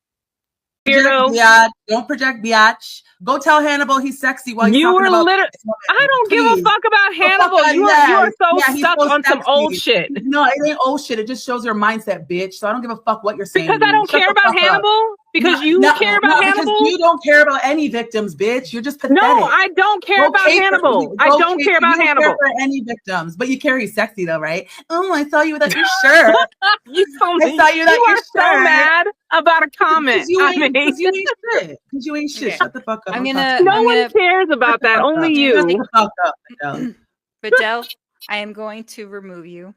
Don't project biatch. Go tell Hannibal he's sexy while he's talking about literally. I don't give a fuck about Hannibal. You are so stuck on some old shit. No, it ain't old shit. It just shows your mindset, bitch. So I don't give a fuck what you're saying. Because I don't care about Hannibal. Because you care about Hannibal. Because you don't care about any victims, bitch. You're just pathetic. No, I don't care about Hannibal. I don't care about Hannibal. You don't care for any victims, but you care he's sexy though, right? Oh, I saw you without your shirt. I saw you without your shirt. So mad about a comment. Because you ain't shit. Because you ain't shit. Okay. Shut the fuck up. No one cares about that. Only you. Shut the fuck up, Vidal, I am going to remove you.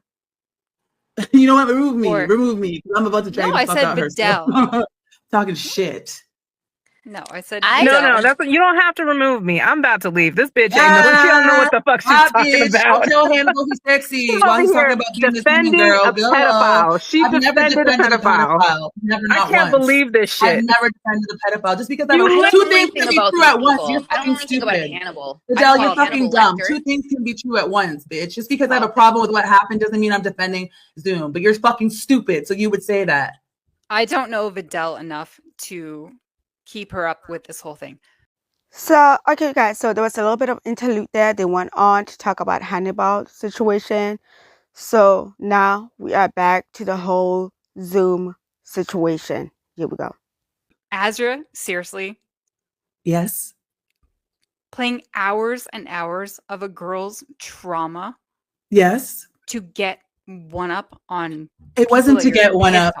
You know what? Remove me. I'm about to drag the fuck out Vidal. Talking shit. No, I said no. That's what, you don't have to remove me. I'm about to leave. This bitch ain't know. She don't know what the fuck she's talking about. Tell Hannibal he's sexy. While he's talking about defending a pedophile. She defended a pedophile. I can't believe this shit. I've never defended a pedophile. Just because I don't two things can be true at once. You're fucking stupid. Vidal, you're fucking dumb. Two things can be true at once, bitch. Just because I have a problem with what happened doesn't mean I'm defending Zoom. But you're fucking stupid. So you would say that. I don't know Vidal enough to keep her up with this whole thing. So, okay, guys, so there was a little bit of interlude there. They went on to talk about Hannibal situation. So now we are back to the whole Zoom situation. Here we go. Azra, seriously? Yes. Playing hours and hours of a girl's trauma? Yes. To get one up on... It wasn't to get one up.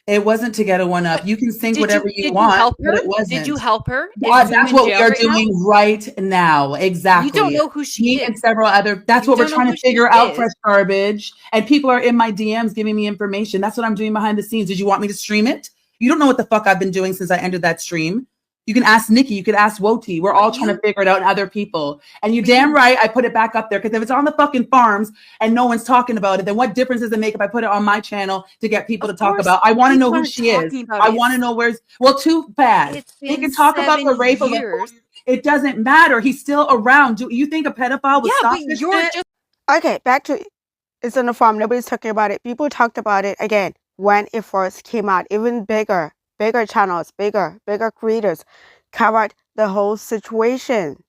It wasn't to get a one up. You can think whatever you want, but it wasn't. Did you help her? That's what we are doing right now. Exactly. You don't know who she is. And several other. That's what we're trying to figure out, Fresh Garbage. And people are in my DMs giving me information. That's what I'm doing behind the scenes. Did you want me to stream it? You don't know what the fuck I've been doing since I entered that stream. You can ask Nikki. You could ask Woti. We're all trying to figure it out, and other people. And you're damn right I put it back up there, because if it's on the fucking farms and no one's talking about it, then what difference does it make if I put it on my channel to get people to talk about? I want to know who she is. I want to know where's... Well, too bad. They can talk about the rape of a... It doesn't matter. He's still around. Do you think a pedophile would stop this shit? Okay, back to It's on the Farm. Nobody's talking about it. People talked about it, again, when it first came out. Even bigger channels, bigger creators covered the whole situation.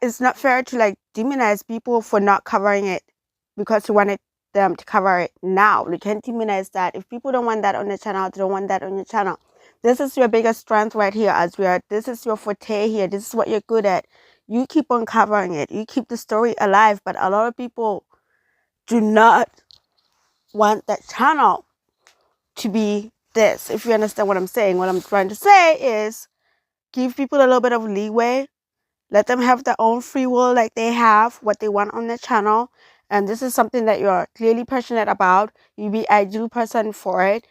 It's not fair to like demonize people for not covering it because you wanted them to cover it now. You can't demonize that. If people don't want that on the channel, they don't want that on your channel. This is your biggest strength right here, Azria. This is your forte here. This is what you're good at. You keep on covering it. You keep the story alive. But a lot of people do not want that channel to be this. If you understand what I'm saying, what I'm trying to say is give people a little bit of leeway. Let them have their own free will, like they have what they want on their channel. And this is something that you're clearly passionate about. You be ideal person for it.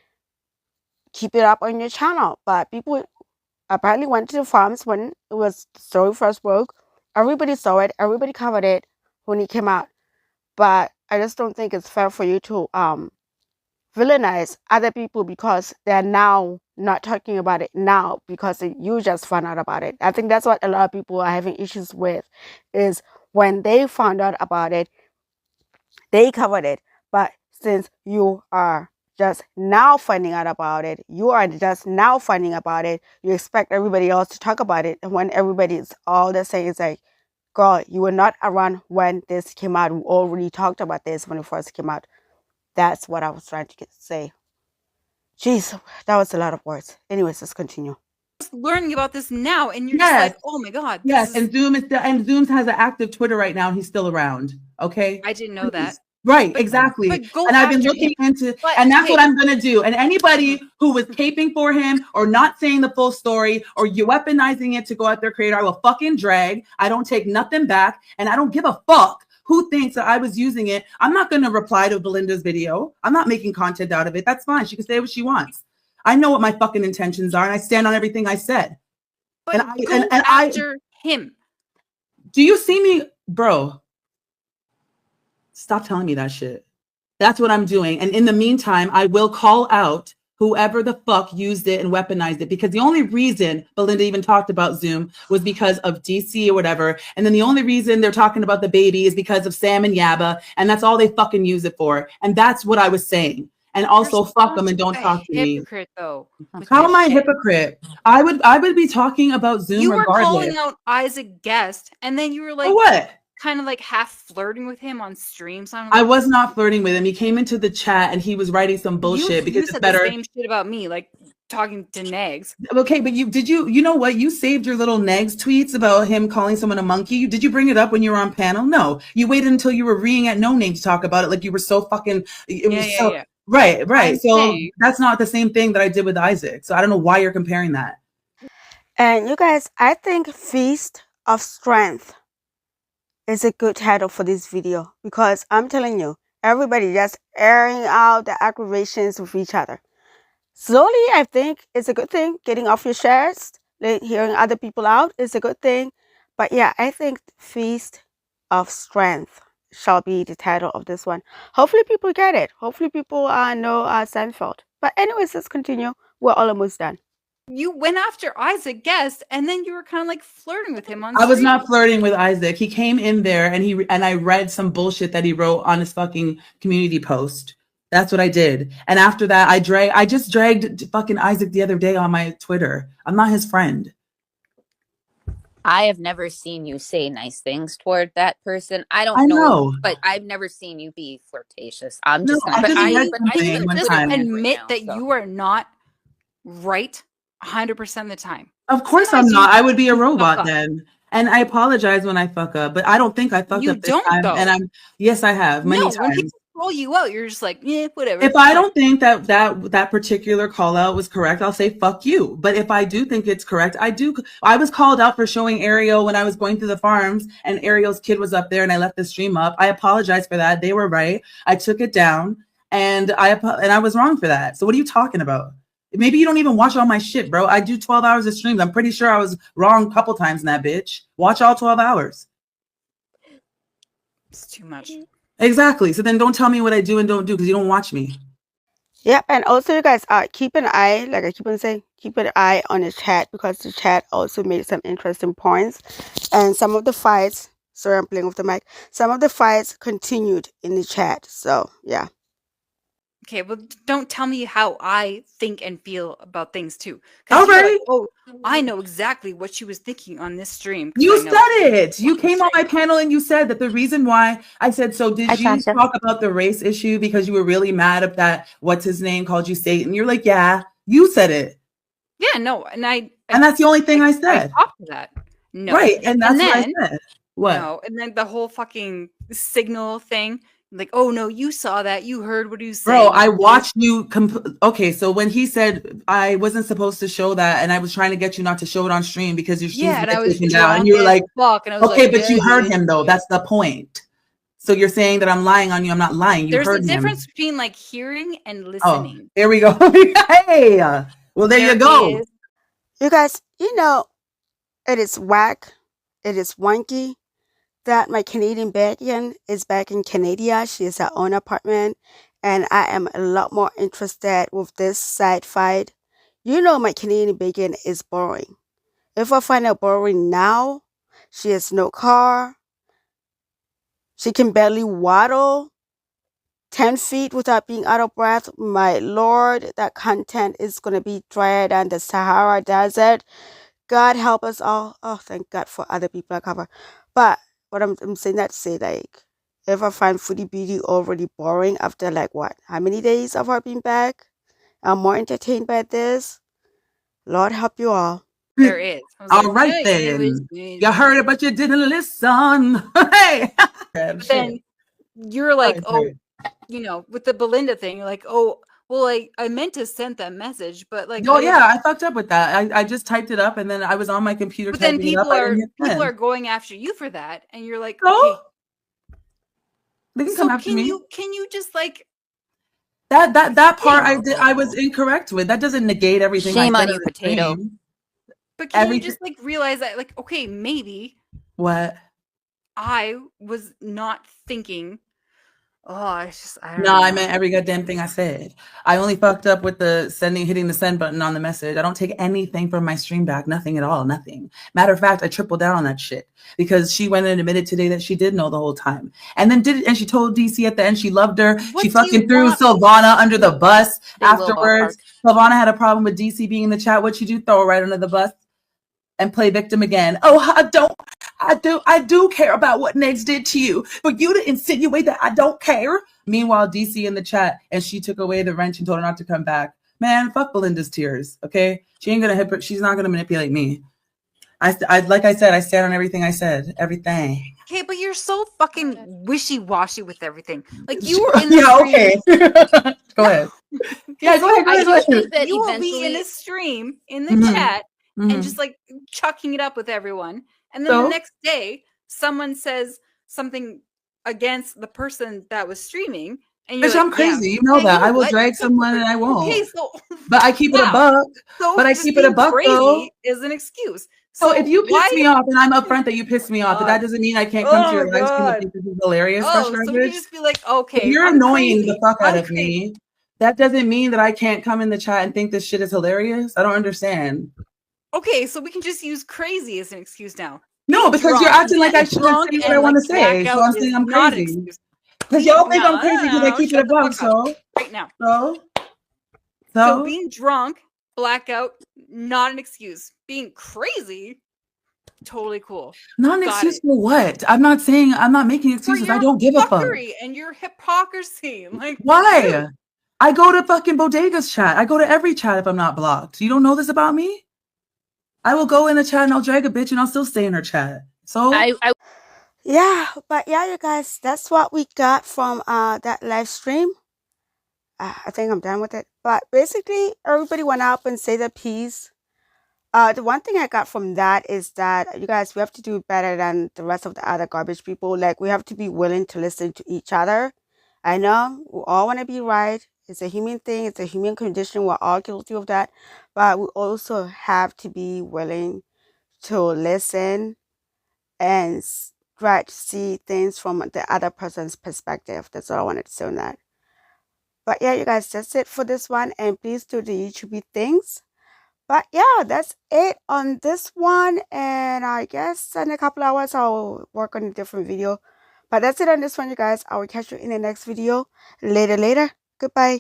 Keep it up on your channel. But people apparently went to the farms when it was the story first broke. Everybody saw it. Everybody covered it when it came out. But I just don't think it's fair for you to villainize other people because they're now not talking about it now because you just found out about it. I think that's what a lot of people are having issues with, is when they found out about it, they covered it. But since you are just now finding out about it, you expect everybody else to talk about it. And when everybody's all the same, it's like, girl, you were not around when this came out. We already talked about this when it first came out. That's what I was trying to say. Jeez, that was a lot of words. Anyways, let's continue. Just learning about this now, and you're just like, oh my god. Yes, and Zoom has an active Twitter right now, and he's still around. Okay, I didn't know that. Right, exactly. And I've been looking into, and that's what I'm going to do. And anybody who was caping for him or not saying the full story or you weaponizing it to go at their creator, I will fucking drag. I don't take nothing back, and I don't give a fuck who thinks that I was using it. I'm not going to reply to Belinda's video. I'm not making content out of it. That's fine. She can say what she wants. I know what my fucking intentions are, and I stand on everything I said. But after him. Do you see me, bro? Stop telling me that shit. That's what I'm doing. And in the meantime, I will call out whoever the fuck used it and weaponized it, because the only reason Belinda even talked about Zoom was because of DC or whatever. And then the only reason they're talking about the baby is because of Sam and Yaba. And that's all they fucking use it for. And that's what I was saying. And also fuck them and don't talk to me. Hypocrite though. How am I a hypocrite? I would be talking about Zoom you regardless. were calling out Isaac Guest, and then you were like, what? Kind of like half flirting with him on stream. So I was not flirting with him. He came into the chat and he was writing some bullshit because you said the same shit about me, like talking to Negs. Okay, but you know what? You saved your little Negs tweets about him calling someone a monkey. Did you bring it up when you were on panel? No, you waited until you were reading at No Name to talk about it. Like you were so fucking. Yeah. Right. So that's not the same thing that I did with Isaac. So I don't know why you're comparing that. And you guys, I think Feast of Strength is a good title for this video, because I'm telling you, everybody just airing out the aggravations with each other. Slowly, I think it's a good thing. Getting off your chest, hearing other people out is a good thing. But yeah, I think Feast of Strength shall be the title of this one. Hopefully people get it. Hopefully people know Seinfeld. But anyways, let's continue. We're almost done. You went after Isaac Guest, and then you were kind of like flirting with him on stream. I was not flirting with Isaac. He came in there and I read some bullshit that he wrote on his fucking community post. That's what I did. And after that, I just dragged fucking Isaac the other day on my Twitter. I'm not his friend. I have never seen you say nice things toward that person. I don't know, but I've never seen you be flirtatious. I'm just not. But I just admit that you are not right 100% of the time. Of course I'm not. I would be a robot then. And I apologize when I fuck up, but I don't think I fucked up this time. Though. And yes, I have many times. When people call you out, you're just like, yeah, whatever. If I don't think that particular call out was correct, I'll say fuck you. But if I do think it's correct, I do. I was called out for showing Ariel when I was going through the farms, and Ariel's kid was up there, and I left the stream up. I apologize for that. They were right. I took it down, and I was wrong for that. So what are you talking about? Maybe you don't even watch all my shit, bro. I do 12 hours of streams. I'm pretty sure I was wrong a couple times in that bitch. Watch all 12 hours. It's too much. Exactly. So then don't tell me what I do and don't do, because you don't watch me. Yep. And also, you guys, keep an eye, like I keep on saying, keep an eye on the chat, because the chat also made some interesting points. And some of the fights, sorry, I'm playing with the mic. Some of the fights continued in the chat. So, yeah. Okay, well, don't tell me how I think and feel about things too. All right. Like, oh, I know exactly what she was thinking on this stream. You said it. You came on my panel and you said that the reason why I said, so did you talk about the race issue because you were really mad at that, what's his name, called you Satan? You're like, yeah, you said it. Yeah, no. And that's the only thing I said. I talked to that. No. Right. And that's what I said. What? No. And then the whole fucking signal thing. Like, oh no, you saw that, you heard what he was saying. Bro, I watched you. Okay, so when he said I wasn't supposed to show that, and I was trying to get you not to show it on stream because your streams and I was down, and you were like, okay, but you heard him though. That's the point. So you're saying that I'm lying on you? I'm not lying. You heard him. There's a difference between like hearing and listening. Oh, there we go. Hey, well there you go. You guys, it is whack. It is wonky that my Canadian bacon is back in Canada. She has her own apartment, and I am a lot more interested with this side fight. My Canadian bacon is boring. If I find her boring now, she has no car. She can barely waddle 10 feet without being out of breath. My Lord, that content is going to be drier than the Sahara Desert. God help us all. Oh, thank God for other people I cover. But what I'm saying that to say, like, if I find Foodie Beauty already boring after, like, what? How many days of her being back? I'm more entertained by this. Lord help you all. There is. All right, then. You heard it, but you didn't listen. Hey! But then you're like, with the Belinda thing, you're like, oh, well, I meant to send that message, but like, oh yeah, I fucked up with that. I just typed it up, and then I was on my computer. But then people are going after you for that, and you're like, okay. They can come after me. Can you just like that part I was incorrect with. That doesn't negate everything. Shame on you, potato. But can you just like realize that, like, okay, maybe what I was not thinking Oh, it's just, I don't No, know. I meant every goddamn thing I said. I only fucked up with the hitting the send button on the message. I don't take anything from my stream back. Nothing at all. Nothing. Matter of fact, I tripled down on that shit because she went and admitted today that she did know the whole time. And then and she told DC at the end she loved her. What she do you fucking threw want? Silvana under the bus Big little afterwards. Silvana had a problem with DC being in the chat. What'd she do? Throw her right under the bus and play victim again. Oh, I do care about what Ned's did to you. For you to insinuate that I don't care. Meanwhile, DC in the chat, and she took away the wrench and told her not to come back. Man, fuck Belinda's tears, okay? She's not gonna manipulate me. I like I said, I stand on everything I said. Everything. Okay, but you're so fucking wishy-washy with everything. Like, you were in the stream. Okay. Go ahead. Yeah, go ahead. I do think that you will be in a stream in the chat and just like chucking it up with everyone. And then the next day, someone says something against the person that was streaming. And you're Bitch, like, I'm crazy. You know that. I will drag someone and I won't. Okay, so but I keep it a buck. So but I keep it a buck crazy though. Is an excuse. So if you piss me off and I'm upfront that you pissed me off, but that doesn't mean I can't come to your live stream and think this is hilarious. So we just be like, okay, if you're annoying the fuck out of me, that doesn't mean that I can't come in the chat and think this shit is hilarious. I don't understand. Okay, so we can just use crazy as an excuse now. No, because you're acting like I shouldn't say what I want to say. So I'm saying I'm crazy. Because y'all think I'm crazy because I keep it a buck. So right now. So being drunk, blackout, not an excuse. Being crazy, totally cool. Not an excuse for what? I'm not making excuses. I don't give a fuck. And your hypocrisy. Like, why? Dude. I go to fucking Bodega's chat. I go to every chat if I'm not blocked. You don't know this about me? I will go in the chat and I'll drag a bitch and I'll still stay in her chat. So yeah, but yeah, you guys, that's what we got from that live stream. I think I'm done with it. But basically, everybody went up and said their piece. The one thing I got from that is that, you guys, we have to do better than the rest of the other garbage people. Like, we have to be willing to listen to each other. I know we all want to be right. It's a human thing. It's a human condition. We're all guilty of that. But we also have to be willing to listen and try to see things from the other person's perspective. That's all I wanted to say on that. But yeah, you guys, that's it for this one. And please do the YouTube things. But yeah, that's it on this one. And I guess in a couple hours, I'll work on a different video. But that's it on this one, you guys. I will catch you in the next video. Later. Goodbye.